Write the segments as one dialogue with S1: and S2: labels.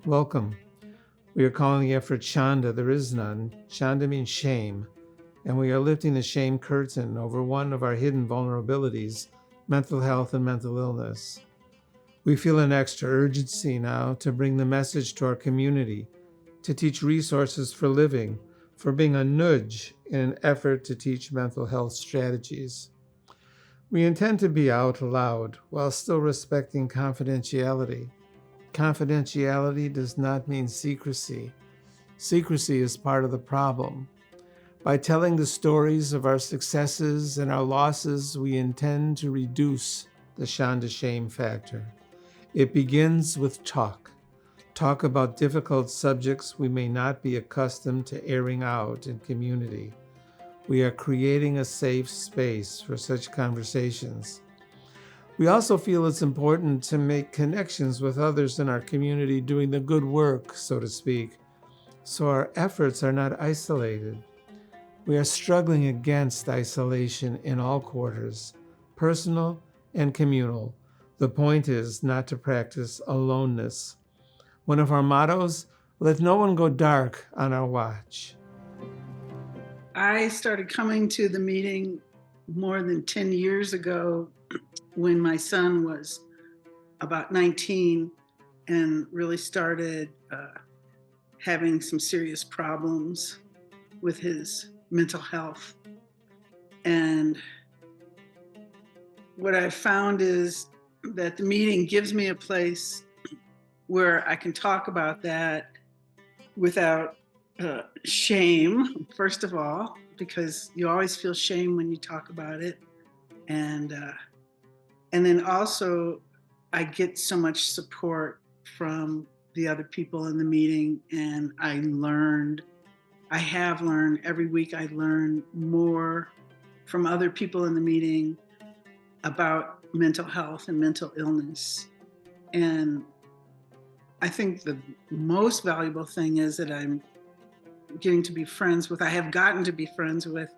S1: Welcome. We are calling the effort Shanda, there is none. Shanda means shame, and we are lifting the shame curtain over one of our hidden vulnerabilities, mental health and mental illness. We feel an extra urgency now to bring the message to our community, to teach resources for living, for being a nudge in an effort to teach mental health strategies. We intend to be out loud while still respecting confidentiality. Confidentiality does not mean secrecy. Secrecy is part of the problem. By telling the stories of our successes and our losses, we intend to reduce the Shanda shame factor. It begins with talk. Talk about difficult subjects we may not be accustomed to airing out in community. We are creating a safe space for such conversations. We also feel it's important to make connections with others in our community doing the good work, so to speak, so our efforts are not isolated. We are struggling against isolation in all quarters, personal and communal. The point is not to practice aloneness. One of our mottos, let no one go dark on our watch.
S2: I started coming to the meeting more than 10 years ago when my son was about 19 and really started having some serious problems with his mental health. And what I found is that the meeting gives me a place where I can talk about that without shame, first of all, because you always feel shame when you talk about it. And then also I get so much support from the other people in the meeting, and I have learned every week. I learn more from other people in the meeting about mental health and mental illness. And I think the most valuable thing is that I'm getting to be friends with, I have gotten to be friends with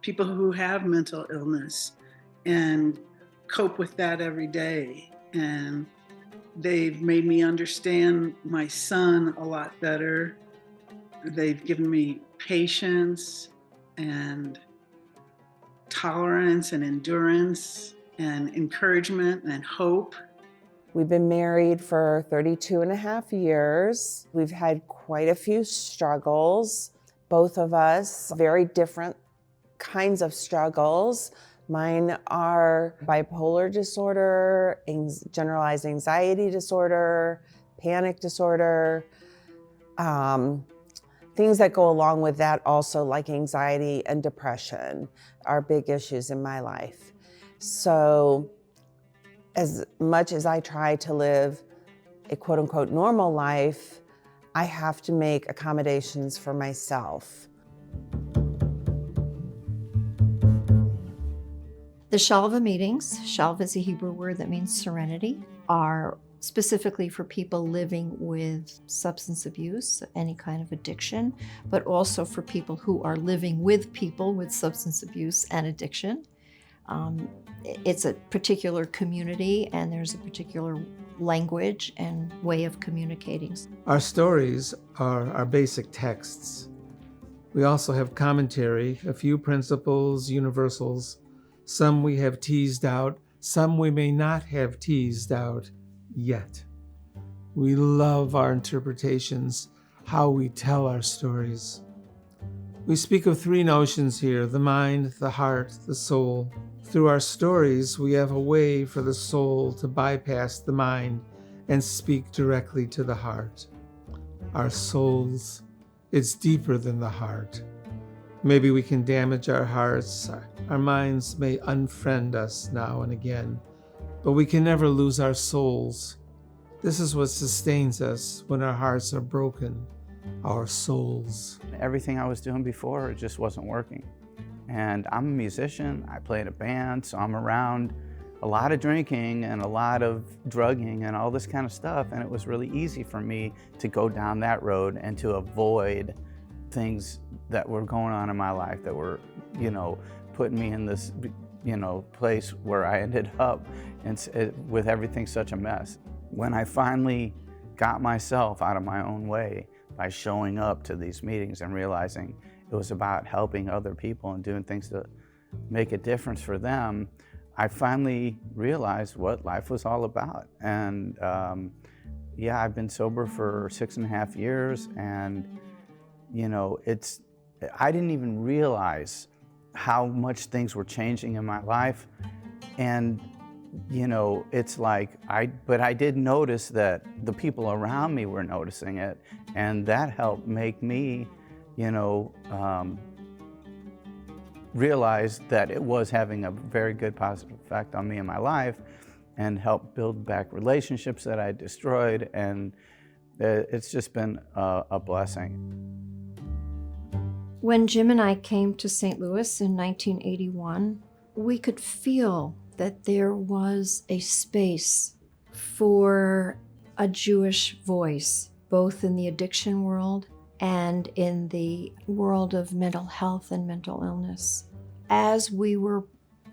S2: people who have mental illness and cope with that every day. And they've made me understand my son a lot better. They've given me patience and tolerance and endurance and encouragement and hope.
S3: We've been married for 32 and a half years. We've had quite a few struggles, both of us, very different kinds of struggles. Mine are bipolar disorder, generalized anxiety disorder, panic disorder, things that go along with that also, like anxiety and depression, are big issues in my life. So as much as I try to live a quote unquote normal life, I have to make accommodations for myself.
S4: The Shalvah meetings, Shalvah is a Hebrew word that means serenity, are specifically for people living with substance abuse, any kind of addiction, but also for people who are living with people with substance abuse and addiction. It's a particular community, and there's a particular language and way of communicating.
S1: Our stories are our basic texts. We also have commentary, a few principles, universals. Some we have teased out, some we may not have teased out yet. We love our interpretations, how we tell our stories. We speak of three notions here: the mind, the heart, the soul. Through our stories, we have a way for the soul to bypass the mind and speak directly to the heart. Our souls, it's deeper than the heart. Maybe we can damage our hearts. Our minds may unfriend us now and again, but we can never lose our souls. This is what sustains us when our hearts are broken, our souls.
S5: Everything I was doing before, it just wasn't working. And I'm a musician, I play in a band, so I'm around a lot of drinking and a lot of drugging and all this kind of stuff, and it was really easy for me to go down that road and to avoid things that were going on in my life that were, putting me in this, place where I ended up and with everything such a mess. When I finally got myself out of my own way by showing up to these meetings and realizing it was about helping other people and doing things to make a difference for them, I finally realized what life was all about. And yeah, I've been sober for 6.5 years, and I didn't even realize how much things were changing in my life. And it's like, but I did notice that the people around me were noticing it, and that helped make me, realize that it was having a very good positive effect on me in my life, and helped build back relationships that I destroyed, and it's just been a blessing.
S4: When Jim and I came to St. Louis in 1981, we could feel that there was a space for a Jewish voice, both in the addiction world and in the world of mental health and mental illness. As we were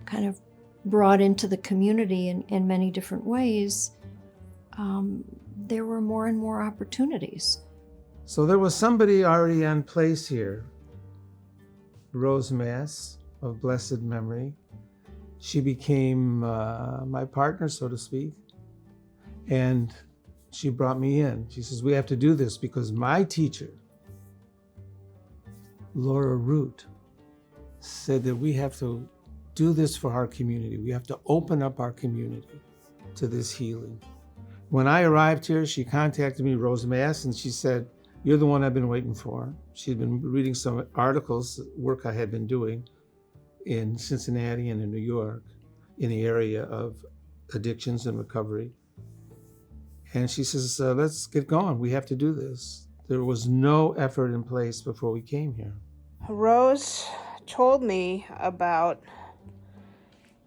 S4: kind of brought into the community in many different ways, there were more and more opportunities.
S1: So there was somebody already in place here, Rose Mass of blessed memory. She became my partner, so to speak, and she brought me in. She says, we have to do this because my teacher, Laura Root, said that we have to do this for our community. We have to open up our community to this healing. When I arrived here, she contacted me, Rose Mass, and she said, you're the one I've been waiting for. She'd been reading some articles, work I had been doing in Cincinnati and in New York in the area of addictions and recovery. And she says, let's get going. We have to do this. There was no effort in place before we came here.
S6: Rose told me about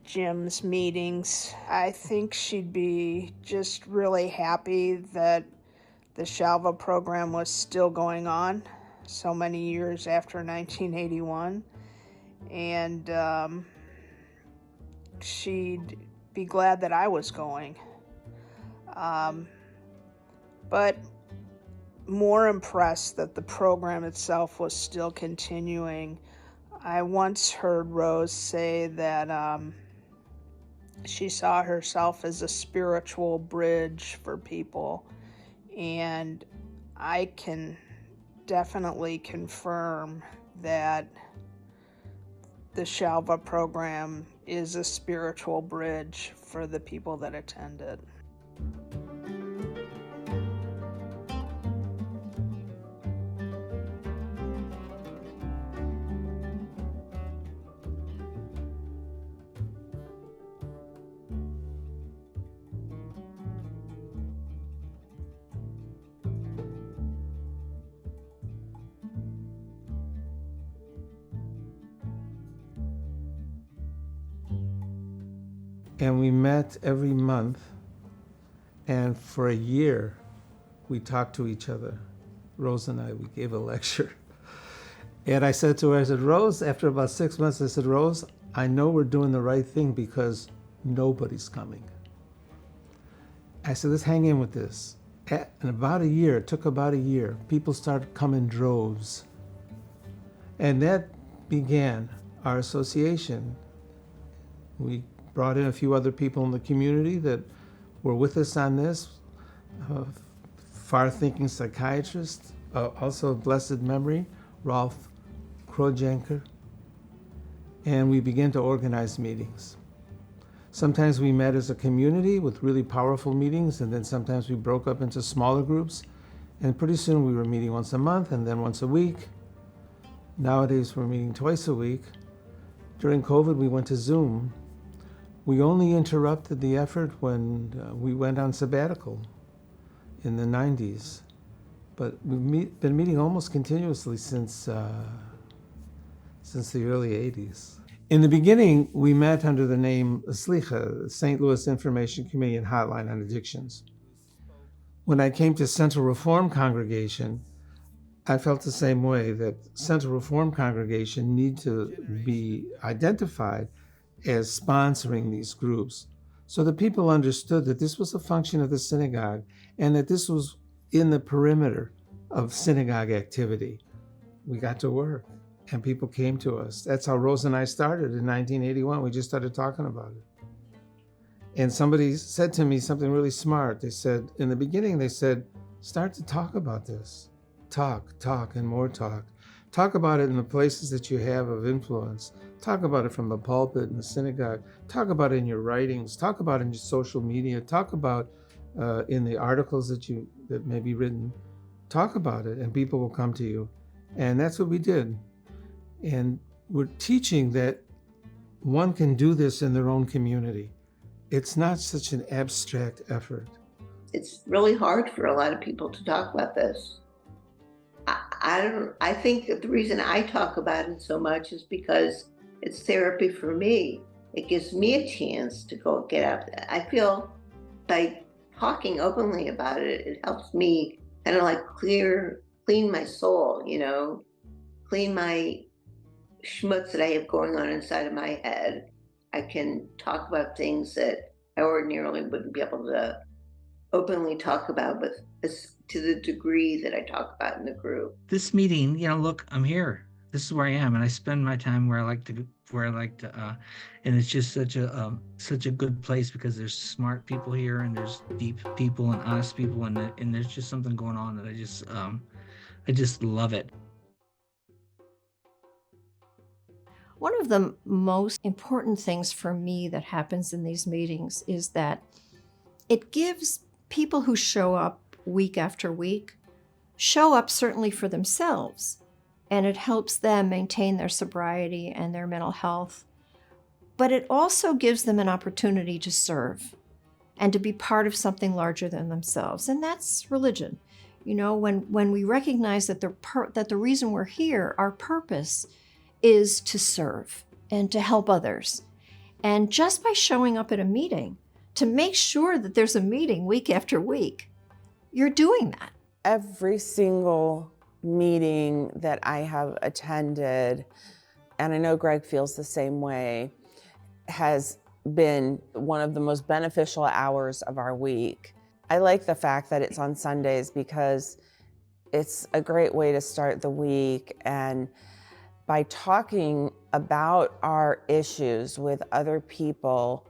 S6: Jim's meetings. I think she'd be just really happy that the Shalvah program was still going on so many years after 1981. And she'd be glad that I was going. But more impressed that the program itself was still continuing. I once heard Rose say that she saw herself as a spiritual bridge for people, and I can definitely confirm that the Shalvah program is a spiritual bridge for the people that attend it.
S1: And we met every month, and for a year, we talked to each other. Rose and I, we gave a lecture. And I said to her, I said, Rose, after about 6 months, I said, Rose, I know we're doing the right thing because nobody's coming. I said, let's hang in with this. In about a year, it took about a year, people started coming droves. And that began our association. We brought in a few other people in the community that were with us on this, far-thinking psychiatrist, also of blessed memory, Rolf Krojanker, and we began to organize meetings. Sometimes we met as a community with really powerful meetings, and then sometimes we broke up into smaller groups, and pretty soon we were meeting once a month and then once a week. Nowadays we're meeting twice a week. During COVID, we went to Zoom. We only interrupted the effort when we went on sabbatical in the 90s. But we've been meeting almost continuously since the early 80s. In the beginning, we met under the name Slicha, St. Louis Information Committee and Hotline on Addictions. When I came to Central Reform Congregation, I felt the same way, that Central Reform Congregation need to be identified as sponsoring these groups so that people understood that this was a function of the synagogue and that this was in the perimeter of synagogue activity. We got to work and people came to us. That's how Rose and I started in 1981. We just started talking about it. And somebody said to me something really smart. They said, in the beginning, they said, start to talk about this. Talk, and more talk. Talk about it in the places that you have of influence. Talk about it from the pulpit in the synagogue. Talk about it in your writings. Talk about it in your social media. Talk about in the articles that may be written. Talk about it and people will come to you. And that's what we did. And we're teaching that one can do this in their own community. It's not such an abstract effort.
S7: It's really hard for a lot of people to talk about this. I think that the reason I talk about it so much is because it's therapy for me. It gives me a chance to go get out. I feel by talking openly about it, it helps me kind of like clean my soul, clean my schmutz that I have going on inside of my head. I can talk about things that I ordinarily wouldn't be able to openly talk about, but to the degree that I talk about in the group.
S8: This meeting, look, I'm here. This is where I am, and I spend my time where I like to, and it's just such a good place because there's smart people here, and there's deep people and honest people, and there's just something going on that I just love it.
S4: One of the most important things for me that happens in these meetings is that it gives people who show up week after week, show up certainly for themselves, and it helps them maintain their sobriety and their mental health. But it also gives them an opportunity to serve and to be part of something larger than themselves, and that's religion. When we recognize that the reason we're here, our purpose, is to serve and to help others. And just by showing up at a meeting, to make sure that there's a meeting week after week, you're doing that.
S3: Every single meeting that I have attended, and I know Greg feels the same way, has been one of the most beneficial hours of our week. I like the fact that it's on Sundays because it's a great way to start the week, and by talking about our issues with other people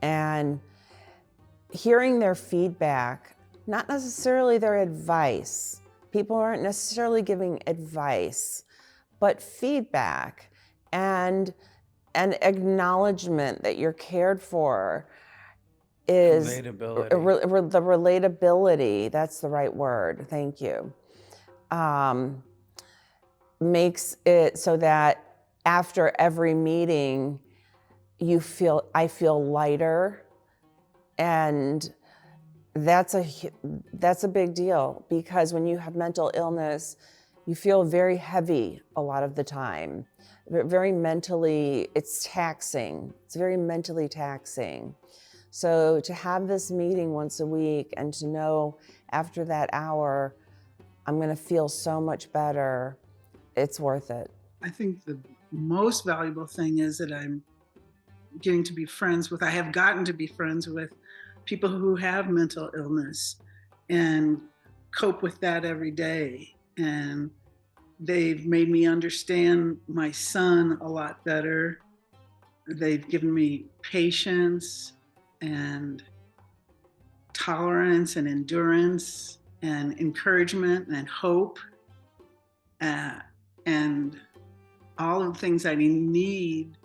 S3: and hearing their feedback, not necessarily their advice. People aren't necessarily giving advice, but feedback and an acknowledgement that you're cared for is
S5: Relatability.
S3: The relatability, that's the right word, thank you. Makes it so that after every meeting, I feel lighter, and that's a big deal, because when you have mental illness, you feel very heavy a lot of the time. Very mentally, it's taxing. It's very mentally taxing. So to have this meeting once a week and to know after that hour, I'm going to feel so much better, it's worth it.
S2: I think the most valuable thing is that I'm getting to be friends with, I have gotten to be friends with people who have mental illness and cope with that every day. And they've made me understand my son a lot better. They've given me patience and tolerance and endurance and encouragement and hope. And all of the things I need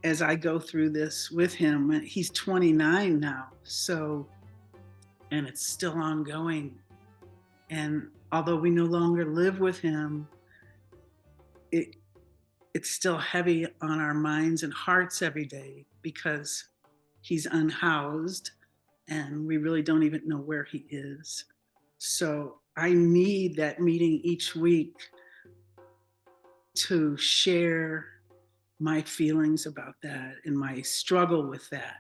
S2: as I go through this with him. He's 29 now, and it's still ongoing. And although we no longer live with him, it's still heavy on our minds and hearts every day because he's unhoused and we really don't even know where he is. So I need that meeting each week to share my feelings about that and my struggle with that.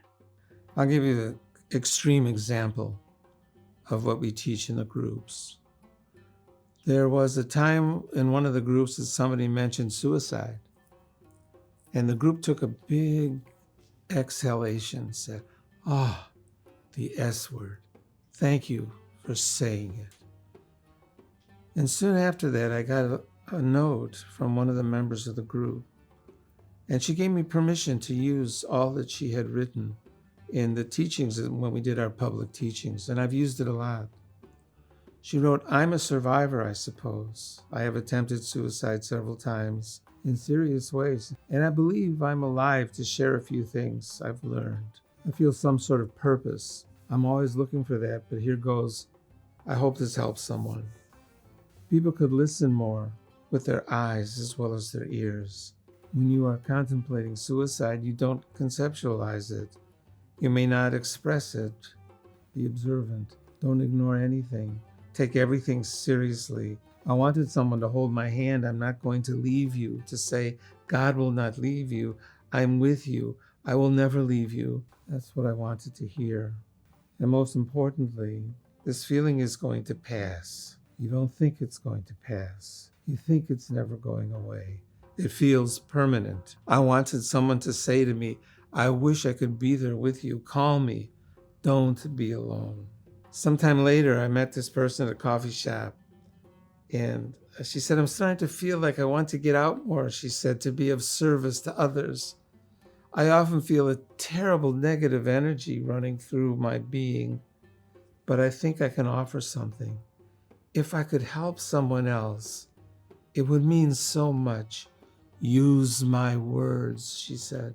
S1: I'll give you an extreme example of what we teach in the groups. There was a time in one of the groups that somebody mentioned suicide, and the group took a big exhalation, said, "Oh, the S word. Thank you for saying it. And soon after that, I got a note from one of the members of the group, and she gave me permission to use all that she had written in the teachings when we did our public teachings, and I've used it a lot. She wrote, "I'm a survivor, I suppose. I have attempted suicide several times in serious ways, and I believe I'm alive to share a few things I've learned. I feel some sort of purpose. I'm always looking for that, but here goes. I hope this helps someone." People could listen more with their eyes as well as their ears. When you are contemplating suicide, you don't conceptualize it. You may not express it. Be observant. Don't ignore anything. Take everything seriously. I wanted someone to hold my hand. "I'm not going to leave you," to say, "God will not leave you. I'm with you. I will never leave you." That's what I wanted to hear. And most importantly, this feeling is going to pass. You don't think it's going to pass. You think it's never going away. It feels permanent. I wanted someone to say to me, "I wish I could be there with you. Call me. Don't be alone." Sometime later, I met this person at a coffee shop, and she said, "I'm starting to feel like I want to get out more," she said, "to be of service to others. I often feel a terrible negative energy running through my being, but I think I can offer something. If I could help someone else, it would mean so much. Use my words," she said.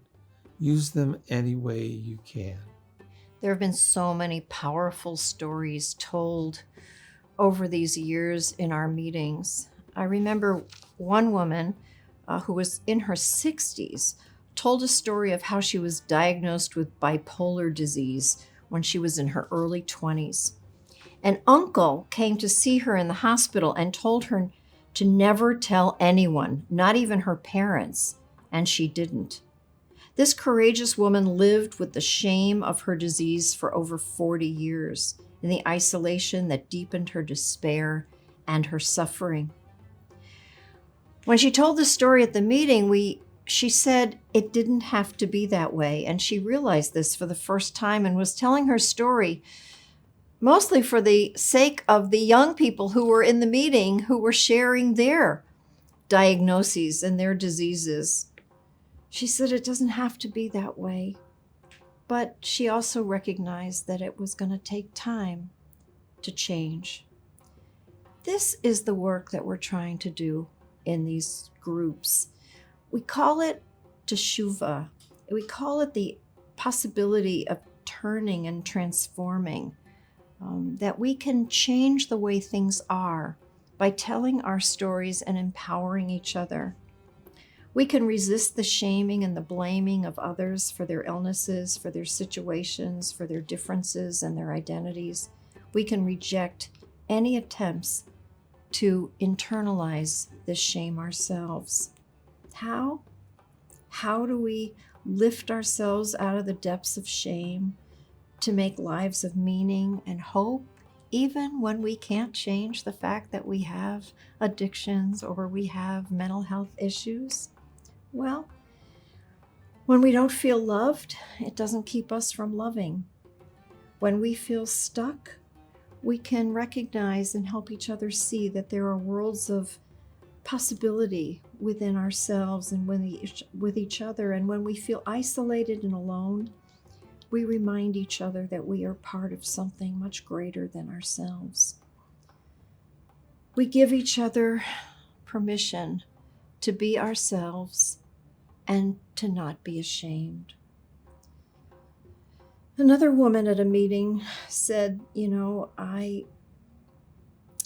S1: "Use them any way you can."
S4: There have been so many powerful stories told over these years in our meetings. I remember one woman who was in her 60s told a story of how she was diagnosed with bipolar disease when she was in her early 20s. An uncle came to see her in the hospital and told her to never tell anyone, not even her parents, and she didn't. This courageous woman lived with the shame of her disease for over 40 years, in the isolation that deepened her despair and her suffering. When she told the story at the meeting, she said it didn't have to be that way, and she realized this for the first time and was telling her story mostly for the sake of the young people who were in the meeting who were sharing their diagnoses and their diseases. She said it doesn't have to be that way, but she also recognized that it was going to take time to change. This is the work that we're trying to do in these groups. We call it teshuvah. We call it the possibility of turning and transforming, that we can change the way things are by telling our stories and empowering each other. We can resist the shaming and the blaming of others for their illnesses, for their situations, for their differences and their identities. We can reject any attempts to internalize this shame ourselves. How? How do we lift ourselves out of the depths of shame to make lives of meaning and hope, even when we can't change the fact that we have addictions or we have mental health issues? Well, when we don't feel loved, it doesn't keep us from loving. When we feel stuck, we can recognize and help each other see that there are worlds of possibility within ourselves and with each other. And when we feel isolated and alone, we remind each other that we are part of something much greater than ourselves. We give each other permission to be ourselves and to not be ashamed. Another woman at a meeting said, I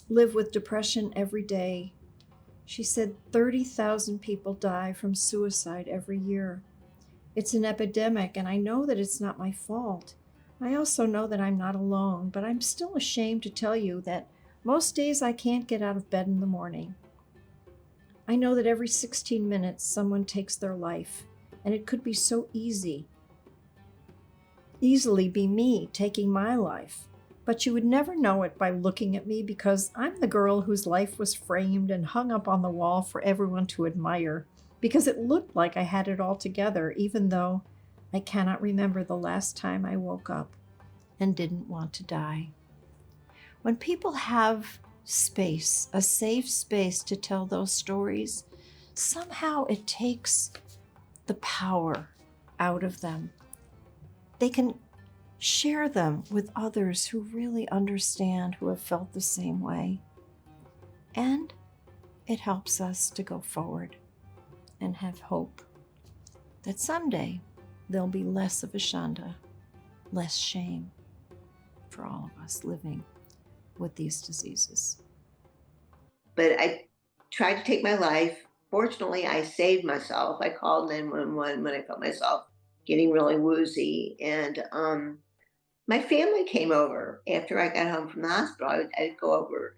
S4: live with depression every day. She said 30,000 people die from suicide every year. It's an epidemic, and I know that it's not my fault. I also know that I'm not alone, but I'm still ashamed to tell you that most days I can't get out of bed in the morning. I know that every 16 minutes someone takes their life, and it could be so easily be me taking my life. But you would never know it by looking at me, because I'm the girl whose life was framed and hung up on the wall for everyone to admire, because it looked like I had it all together, even though I cannot remember the last time I woke up and didn't want to die. When people have space, a safe space to tell those stories, somehow it takes the power out of them. They can share them with others who really understand, who have felt the same way. And it helps us to go forward and have hope that someday there'll be less of a Shanda, less shame for all of us living with these diseases.
S7: But I tried to take my life. Fortunately, I saved myself. I called 911 when I felt myself getting really woozy. And my family came over after I got home from the hospital. I'd go over.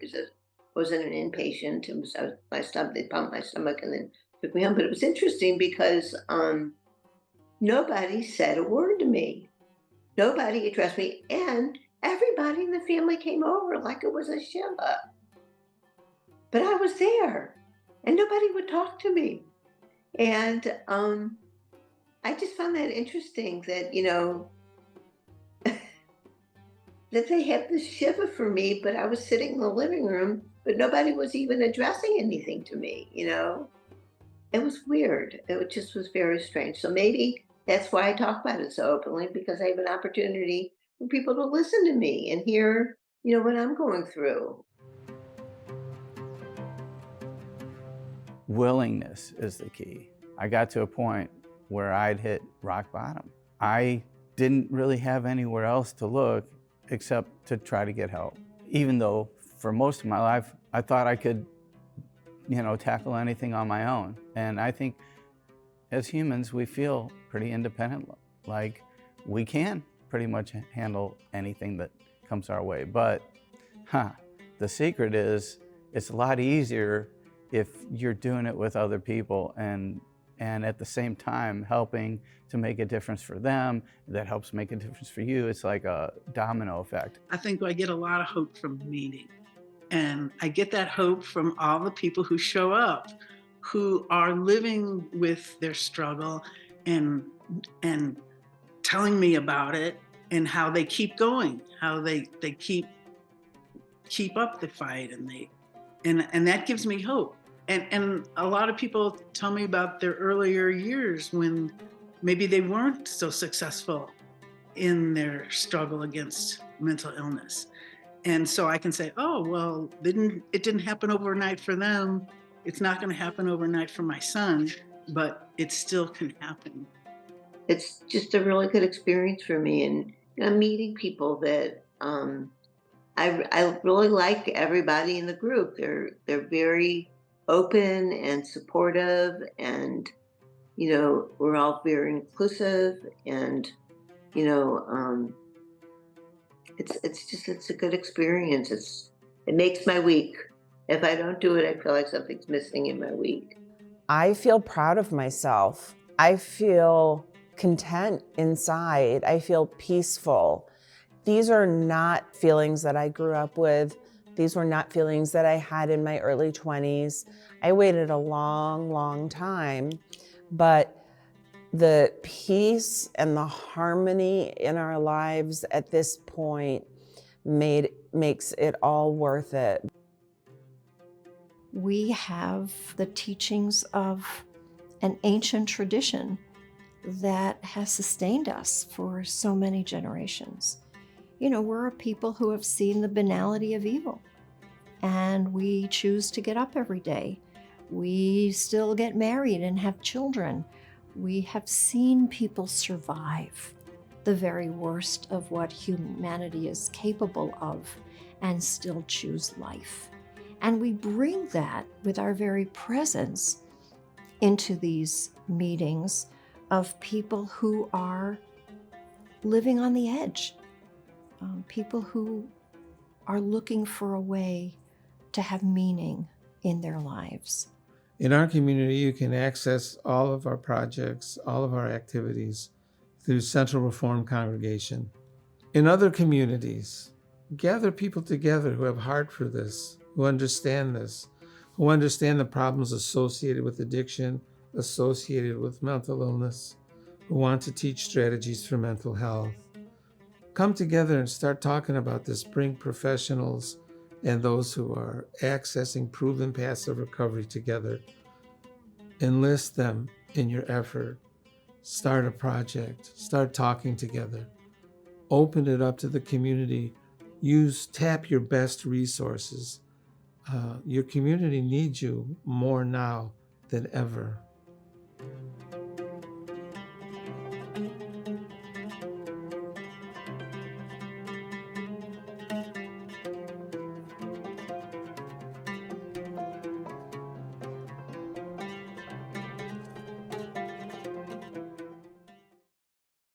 S7: Wasn't an inpatient. It was my stomach. They pumped my stomach and then took me home. But it was interesting because nobody said a word to me. Nobody addressed me, and everybody in the family came over like it was a Shalvah. But I was there, and nobody would talk to me. And I just found that interesting that, that they had this shiva for me, but I was sitting in the living room, but nobody was even addressing anything to me. It was weird. It just was very strange. So maybe that's why I talk about it so openly, because I have an opportunity for people to listen to me and hear, what I'm going through.
S5: Willingness is the key. I got to a point where I'd hit rock bottom. I didn't really have anywhere else to look except to try to get help. Even though for most of my life, I thought I could, tackle anything on my own. And I think as humans, we feel pretty independent, like we can pretty much handle anything that comes our way. But the secret is it's a lot easier if you're doing it with other people and at the same time helping to make a difference for them, that helps make a difference for you. It's like a domino effect.
S2: I think I get a lot of hope from the meeting. And I get that hope from all the people who show up, who are living with their struggle and telling me about it and how they keep going, how they keep up the fight, and that gives me hope. And a lot of people tell me about their earlier years when maybe they weren't so successful in their struggle against mental illness. And so I can say, oh, well, it didn't happen overnight for them. It's not going to happen overnight for my son, but it still can happen.
S7: It's just a really good experience for me. And meeting people that I really like everybody in the group. They're very open and supportive, and we're all very inclusive, and it's a good experience. It makes my week. If I don't do it, I feel like something's missing in my week.
S3: I feel proud of myself. I feel content inside. I feel peaceful. These are not feelings that I grew up with. These were not feelings that I had in my early 20s. I waited a long, long time, but the peace and the harmony in our lives at this point makes it all worth it.
S4: We have the teachings of an ancient tradition that has sustained us for so many generations. We're a people who have seen the banality of evil, and we choose to get up every day. We still get married and have children. We have seen people survive the very worst of what humanity is capable of and still choose life. And we bring that with our very presence into these meetings of people who are living on the edge, people who are looking for a way to have meaning in their lives.
S1: In our community, you can access all of our projects, all of our activities through Central Reformed Congregation. In other communities, gather people together who have heart for this, who understand this, who understand the problems associated with addiction, associated with mental illness, who want to teach strategies for mental health. come together and start talking about this. Bring professionals and those who are accessing proven paths of recovery together. Enlist them in your effort. Start a project. Start talking together. Open it up to the community. Tap your best resources. Your community needs you more now than ever.